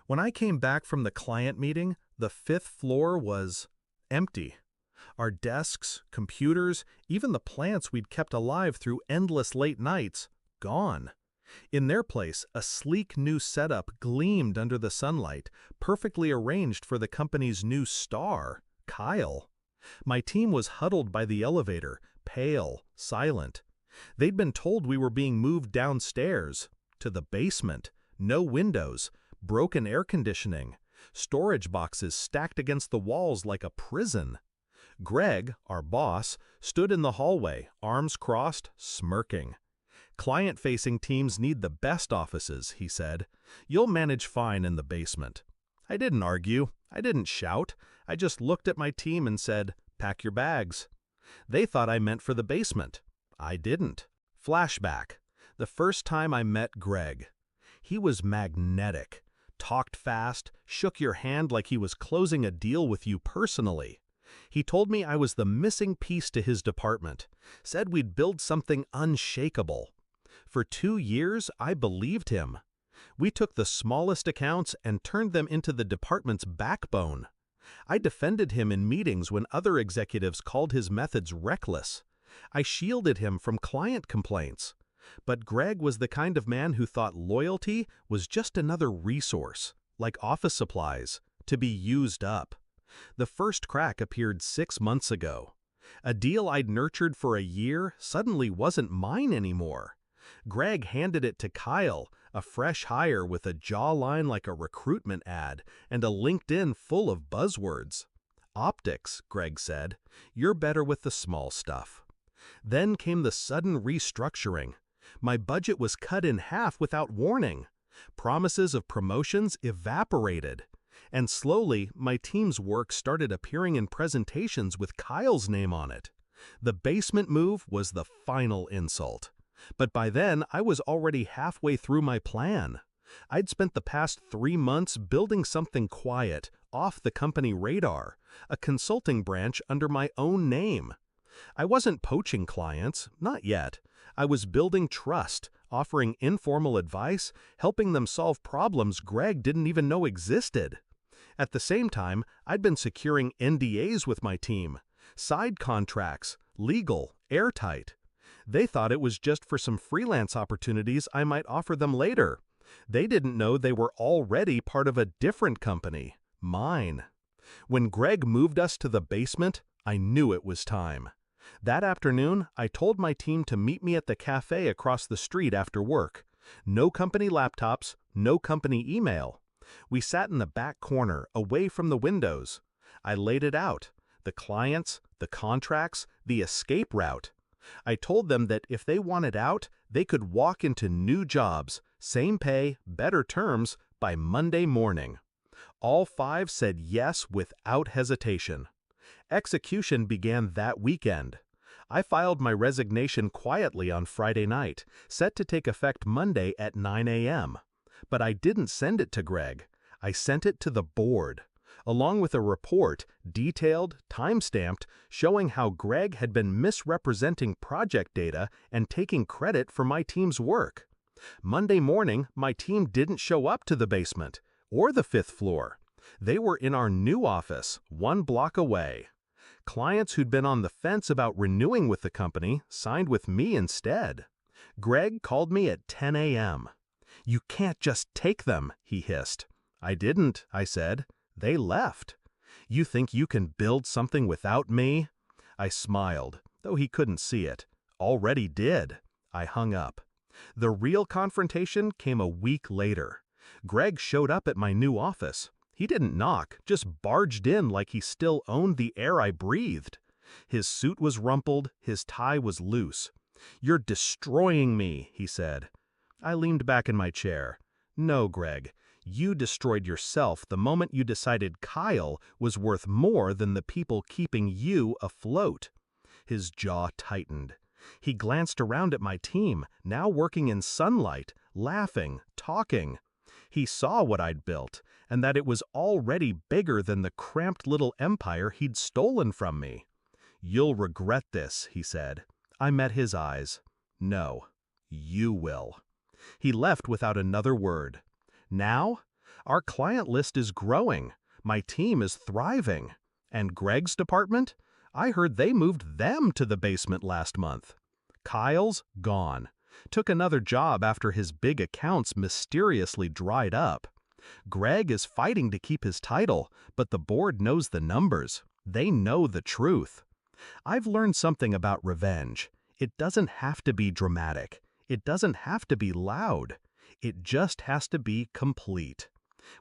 When I came back from the client meeting, the fifth floor was empty. Our desks, computers, even the plants we'd kept alive through endless late nights, gone. In their place, a sleek new setup gleamed under the sunlight, perfectly arranged for the company's new star, Kyle. My team was huddled by the elevator, pale, silent. They'd been told we were being moved downstairs, to the basement, no windows, broken air conditioning, storage boxes stacked against the walls like a prison. Greg, our boss, stood in the hallway, arms crossed, smirking. "Client-facing teams need the best offices," he said. "You'll manage fine in the basement." I didn't argue. I didn't shout. I just looked at my team and said, "Pack your bags." They thought I meant for the basement. I didn't. Flashback. The first time I met Greg. He was magnetic. Talked fast, shook your hand like he was closing a deal with you personally. He told me I was the missing piece to his department, said we'd build something unshakable. For 2 years, I believed him. We took the smallest accounts and turned them into the department's backbone. I defended him in meetings when other executives called his methods reckless. I shielded him from client complaints. But Greg was the kind of man who thought loyalty was just another resource, like office supplies, to be used up. The first crack appeared 6 months ago. A deal I'd nurtured for a year suddenly wasn't mine anymore. Greg handed it to Kyle, a fresh hire with a jawline like a recruitment ad and a LinkedIn full of buzzwords. "Optics," Greg said. "You're better with the small stuff." Then came the sudden restructuring. My budget was cut in half without warning. Promises of promotions evaporated. And slowly, my team's work started appearing in presentations with Kyle's name on it. The basement move was the final insult. But by then, I was already halfway through my plan. I'd spent the past 3 months building something quiet, off the company radar, a consulting branch under my own name. I wasn't poaching clients, not yet. I was building trust, offering informal advice, helping them solve problems Greg didn't even know existed. At the same time, I'd been securing NDAs with my team, side contracts, legal, airtight. They thought it was just for some freelance opportunities I might offer them later. They didn't know they were already part of a different company, mine. When Greg moved us to the basement, I knew it was time. That afternoon, I told my team to meet me at the cafe across the street after work. No company laptops, no company email. We sat in the back corner, away from the windows. I laid it out. The clients, the contracts, the escape route. I told them that if they wanted out, they could walk into new jobs, same pay, better terms, by Monday morning. All 5 said yes without hesitation. Execution began that weekend. I filed my resignation quietly on Friday night, set to take effect Monday at 9 a.m. But I didn't send it to Greg. I sent it to the board, along with a report, detailed, time-stamped, showing how Greg had been misrepresenting project data and taking credit for my team's work. Monday morning, my team didn't show up to the basement, or the 5th floor. They were in our new office, 1 block away. Clients who'd been on the fence about renewing with the company signed with me instead. Greg called me at 10 a.m. "You can't just take them," he hissed. "I didn't," I said. "They left." "You think you can build something without me?" I smiled, though he couldn't see it. "Already did." I hung up. The real confrontation came a week later. Greg showed up at my new office. He didn't knock, just barged in like he still owned the air I breathed. His suit was rumpled, his tie was loose. "You're destroying me," he said. I leaned back in my chair. "No, Greg, you destroyed yourself the moment you decided Kyle was worth more than the people keeping you afloat." His jaw tightened. He glanced around at my team, now working in sunlight, laughing, talking. He saw what I'd built, and that it was already bigger than the cramped little empire he'd stolen from me. "You'll regret this," he said. I met his eyes. "No, you will." He left without another word. Now, Our client list is growing. My team is thriving. And Greg's department? I heard they moved them to the basement last month. Kyle's gone. Took another job after his big accounts mysteriously dried up. Greg is fighting to keep his title, but the board knows the numbers. They know the truth. I've learned something about revenge. It doesn't have to be dramatic. It doesn't have to be loud. It just has to be complete.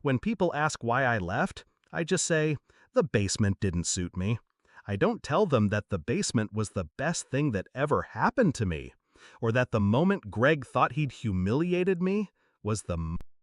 When people ask why I left, I just say, the basement didn't suit me. I don't tell them that the basement was the best thing that ever happened to me, or that the moment Greg thought he'd humiliated me was the